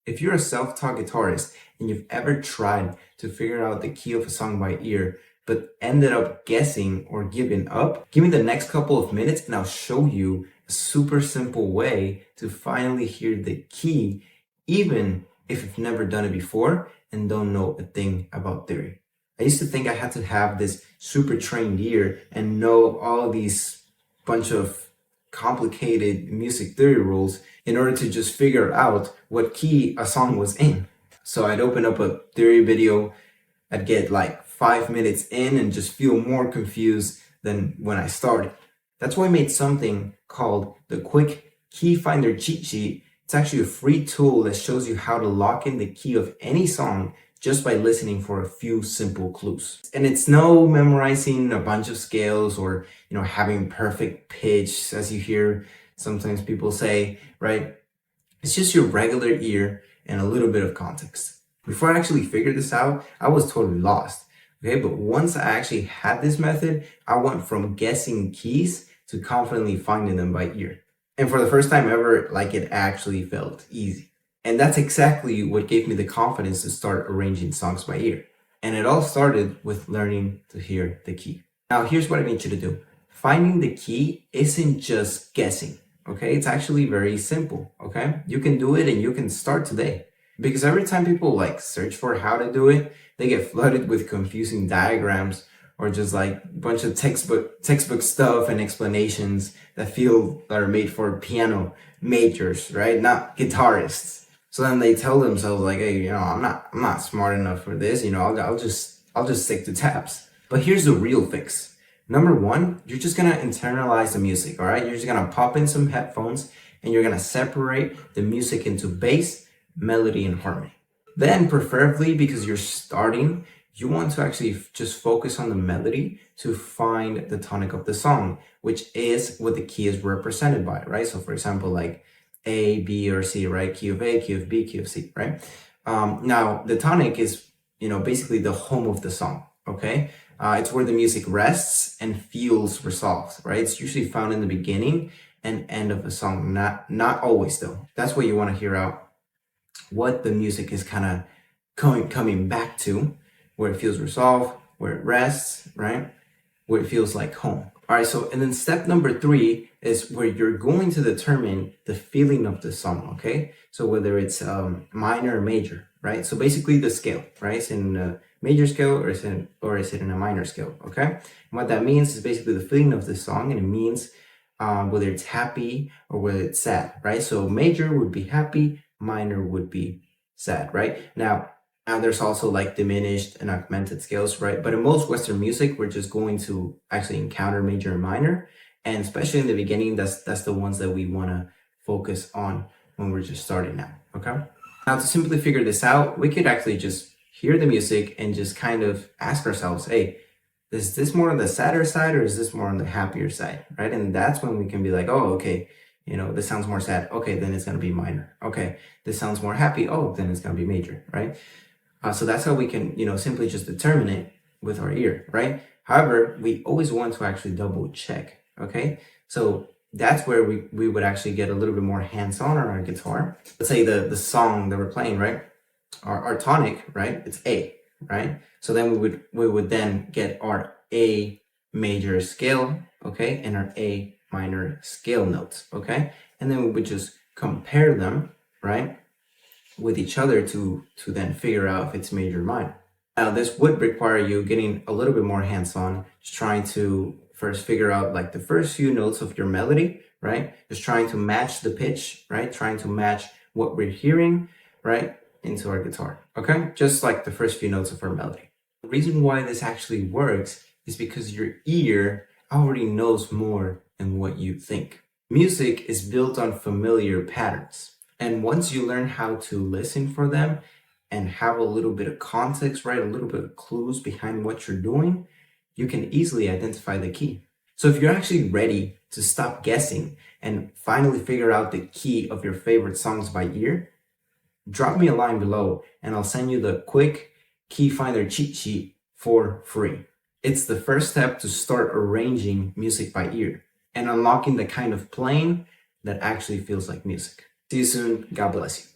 If you're a self-taught guitarist and you've ever tried to figure out the key of a song by ear, but ended up guessing or giving up, give me the next couple of minutes and I'll show you a super simple way to finally hear the key, even if you've never done it before and don't know a thing about theory. I used to think I had to have this super trained ear and know all these bunch of complicated music theory rules in order to just figure out what key a song was in. So I'd open up a theory video, I'd get like 5 minutes in and just feel more confused than when I started. That's why I made something called the Quick Key Finder Cheat Sheet. It's actually a free tool that shows you how to lock in the key of any song just by listening for a few simple clues. And it's no memorizing a bunch of scales or, having perfect pitch, as you hear sometimes people say, right? It's just your regular ear and a little bit of context. Before I actually figured this out, I was totally lost. Okay, but once I actually had this method, I went from guessing keys to confidently finding them by ear. And for the first time ever, it actually felt easy. And that's exactly what gave me the confidence to start arranging songs by ear. And it all started with learning to hear the key. Now, here's what I need you to do. Finding the key isn't just guessing, okay? It's actually very simple, okay? You can do it and you can start today. Because every time people search for how to do it, they get flooded with confusing diagrams or just a bunch of textbook stuff and explanations that are made for piano majors, right? Not guitarists. So then they tell themselves hey, I'm not smart enough for this. I'll just stick to tabs. But here's the real fix. Number one, you're just gonna internalize the music. All right, you're just gonna pop in some headphones and you're gonna separate the music into bass, melody, and harmony. Then, preferably because you're starting, you want to actually just focus on the melody to find the tonic of the song, which is what the key is represented by, right? So, for example, A, B, or C, right? Key of A, key of B, key of C, right? Now, the tonic is, basically the home of the song, okay? It's where the music rests and feels resolved, right? It's usually found in the beginning and end of a song, not always though. That's what you want to hear out, what the music is kind of coming back to, where it feels resolved, where it rests, right? Where it feels like home. All right, so and then step number 3 is where you're going to determine the feeling of the song, okay? So whether it's minor or major, right? So basically the scale, right? It's in a major scale or is it in a minor scale, okay? And what that means is basically the feeling of the song, and it means whether it's happy or whether it's sad, right? So major would be happy, minor would be sad, right? Now there's also diminished and augmented scales, right? But in most Western music, we're just going to actually encounter major and minor. And especially in the beginning, that's the ones that we want to focus on when we're just starting out, okay? Now, to simply figure this out, we could actually just hear the music and just kind of ask ourselves, hey, is this more on the sadder side or is this more on the happier side, right? And that's when we can be oh, okay, this sounds more sad. Okay, then it's going to be minor. Okay, this sounds more happy. Oh, then it's going to be major, right? So that's how we can, simply just determine it with our ear, right? However, we always want to actually double check, okay? So that's where we would actually get a little bit more hands-on on our guitar. Let's say the song that we're playing, right? Our tonic, right? It's A, right? So then we would then get our A major scale, okay? And our A minor scale notes, okay? And then we would just compare them, right, with each other to then figure out if it's major or minor. Now, this would require you getting a little bit more hands-on, just trying to first figure out the first few notes of your melody, right? Just trying to match the pitch, right? Trying to match what we're hearing, right, into our guitar, okay? Just the first few notes of our melody. The reason why this actually works is because your ear already knows more than what you think. Music is built on familiar patterns. And once you learn how to listen for them and have a little bit of context, right, a little bit of clues behind what you're doing, you can easily identify the key. So if you're actually ready to stop guessing and finally figure out the key of your favorite songs by ear, drop me a line below and I'll send you the Quick Key Finder Cheat Sheet for free. It's the first step to start arranging music by ear and unlocking the kind of playing that actually feels like music. See you soon. God bless you.